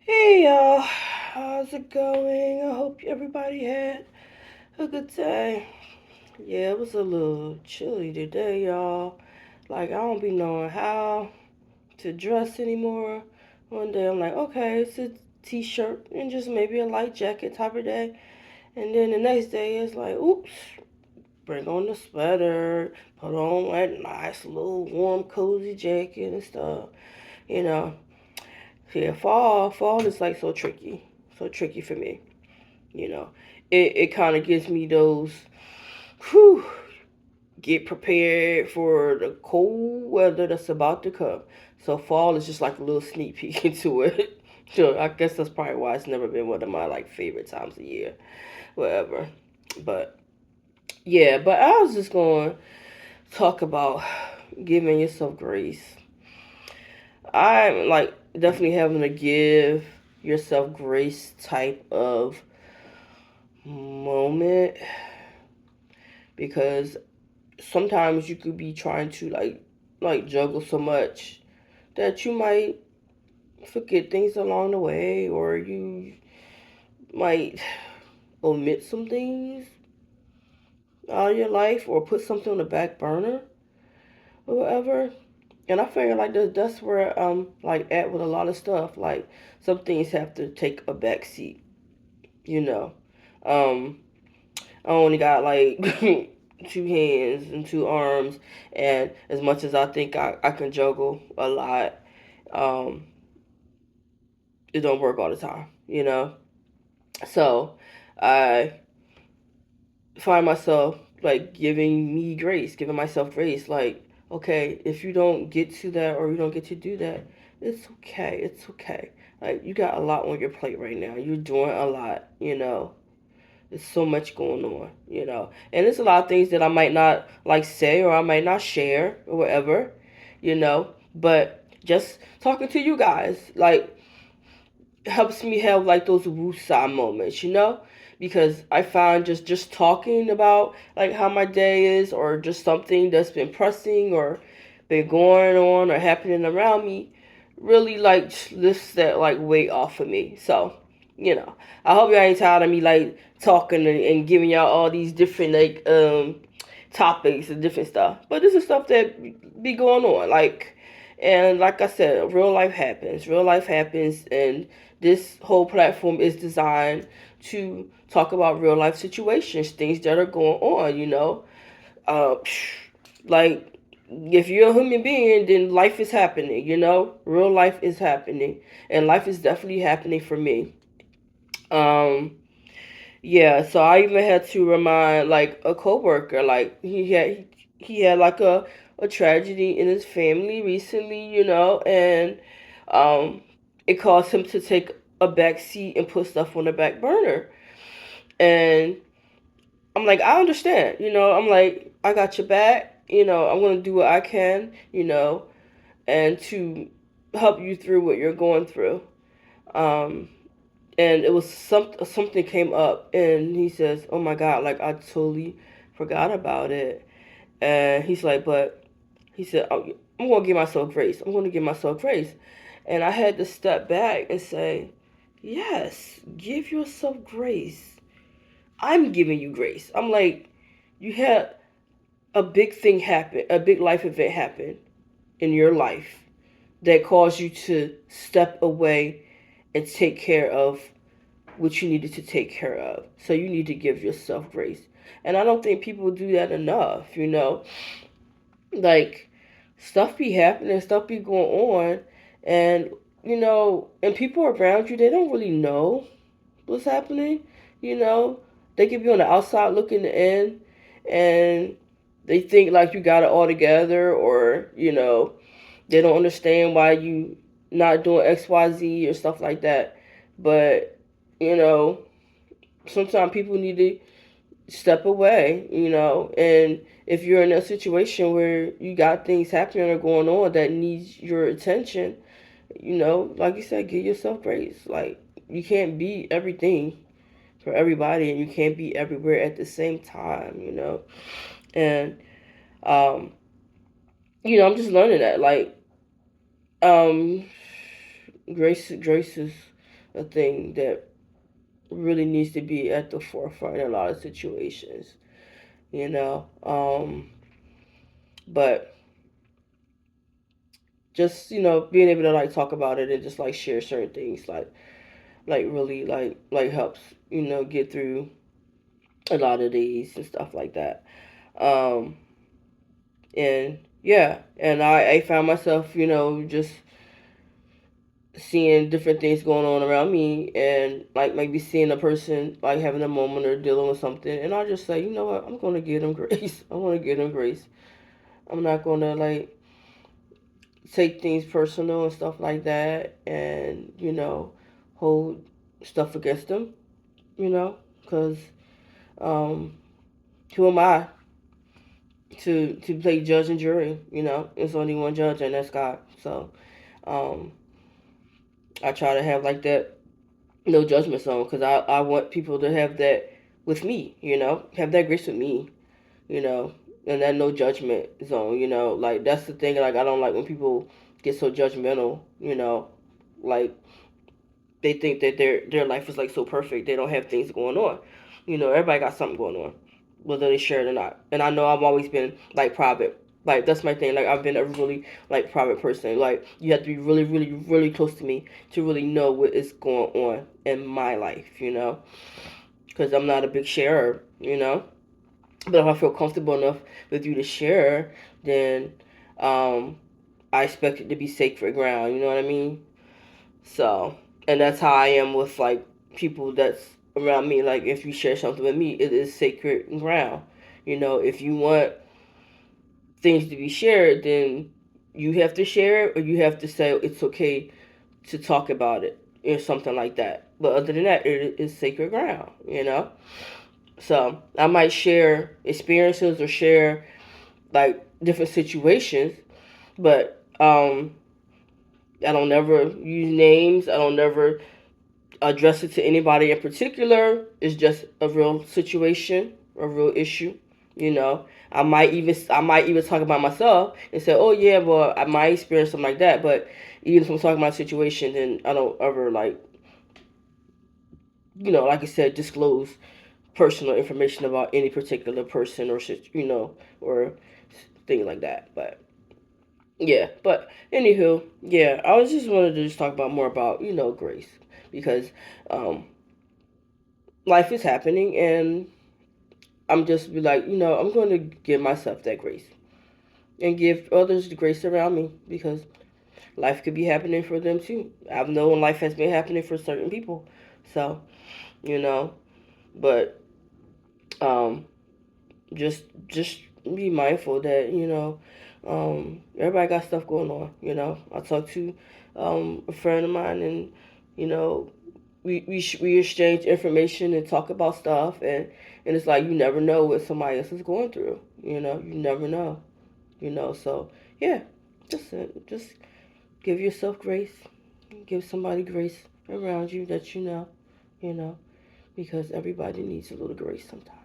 Hey y'all, how's it going? I hope everybody had a good day. Yeah, it was a little chilly today, y'all. Like, I don't be knowing how to dress anymore. One day I'm like, okay, it's a t shirt and just maybe a light jacket type of day. And then the next day it's like, oops, bring on the sweater, put on that nice little warm, cozy jacket and stuff, you know. Yeah, fall is like so tricky for me. You know, it kind of gives me those, whew, get prepared for the cold weather that's about to come. So fall is just like a little sneak peek into it. So I guess that's probably why it's never been one of my like favorite times of year, whatever. But yeah, but I was just going to talk about giving yourself grace. I'm like definitely having to give yourself grace type of moment because sometimes you could be trying to like juggle so much that you might forget things along the way, or you might omit some things out of your life or put something on the back burner or whatever. And I figure like that's where like at with a lot of stuff. Like some things have to take a back seat, you know. Um I only got like two hands and two arms, and as much as I think I can juggle a lot, um, it don't work all the time, you know. So I find myself like giving myself grace. Like, okay, if you don't get to that or you don't get to do that, it's okay. It's okay. Like you got a lot on your plate right now. You're doing a lot, you know. There's so much going on, you know. And there's a lot of things that I might not like say or I might not share or whatever, you know. But just talking to you guys, like, helps me have like those woosah moments, you know? Because I find just talking about like how my day is or just something that's been pressing or been going on or happening around me really like lifts that like weight off of me. So, you know, I hope y'all ain't tired of me like talking and giving y'all all these different like topics and different stuff. But this is stuff that be going on. And like I said, real life happens. Real life happens, and this whole platform is designed to talk about real life situations, things that are going on, you know. Uh, like, if you're a human being, then life is happening, you know. Real life is happening, and life is definitely happening for me. Um, yeah, so I even had to remind like a coworker, like he had like a tragedy in his family recently, you know, and um, it caused him to take a back seat and put stuff on the back burner. And I'm like, I understand, you know. I'm like, I got your back, you know. I'm gonna do what I can, you know, and to help you through what you're going through. Um, and it was something came up, and he says, "Oh my God, like I totally forgot about it." And he's like, "But," he said, "I'm gonna give myself grace. I'm gonna give myself grace." And I had to step back and say, "Yes, give yourself grace. I'm giving you grace." I'm like, you had a big thing happen, a big life event happen in your life that caused you to step away and take care of what you needed to take care of. So you need to give yourself grace. And I don't think people do that enough, you know. Like, stuff be happening, stuff be going on, and you know, and people around you, they don't really know what's happening, you know. They could be on the outside looking in, and they think like you got it all together, or you know, they don't understand why you not doing XYZ or stuff like that. But you know, sometimes people need to step away, you know, and if you're in a situation where you got things happening or going on that needs your attention, you know, like you said, give yourself grace. Like, you can't be everything for everybody, and you can't be everywhere at the same time, you know. And um, you know, I'm just learning that. Like, um, grace is a thing that really needs to be at the forefront in a lot of situations, you know. But just, being able to like talk about it and just like share certain things like really like helps, get through a lot of these and stuff like that. Um and yeah, and I found myself, just seeing different things going on around me, and like maybe seeing a person like having a moment or dealing with something, and I just say, you know what, I'm gonna give them grace. I want to give them grace. I'm not gonna like take things personal and stuff like that, and hold stuff against them, because um, who am I to play judge and jury? It's only one judge, and that's God. So um, I try to have like that no judgment zone, because I want people to have that with me, have that grace with me, you know, and that no judgment zone, like that's the thing. Like I don't like when people get so judgmental, like they think that their life is like so perfect. They don't have things going on. Everybody got something going on, whether they share it or not. And I know I've always been like private. Like that's my thing. Like I've been a really like private person. Like you have to be really, really, really close to me to really know what is going on in my life. Because I'm not a big sharer. But if I feel comfortable enough with you to share, then um, I expect it to be sacred ground. You know what I mean? So, and that's how I am with like people that's around me. Like if you share something with me, it is sacred ground. If you want things to be shared, then you have to share it, or you have to say it's okay to talk about it or something like that. But other than that, it is sacred ground. So I might share experiences or share like different situations, but I don't never use names. I don't never address it to anybody in particular. It's just a real situation, a real issue. I might even talk about myself and say, oh yeah, well I might experience something like that. But even if I'm talking about a situation, then I don't ever like like I said, disclose personal information about any particular person or or things like that. But yeah, but anywho, yeah, I was just wanted to just talk about more about grace, because um, life is happening, and I'm just be like, I'm going to give myself that grace and give others the grace around me, because life could be happening for them too. I've known life has been happening for certain people, so you know, but um, just be mindful that everybody got stuff going on. I talked to a friend of mine, and you know we exchange information and talk about stuff, and it's like you never know what somebody else is going through. You never know. So yeah, just give yourself grace, give somebody grace around you that you know, because everybody needs a little grace sometimes.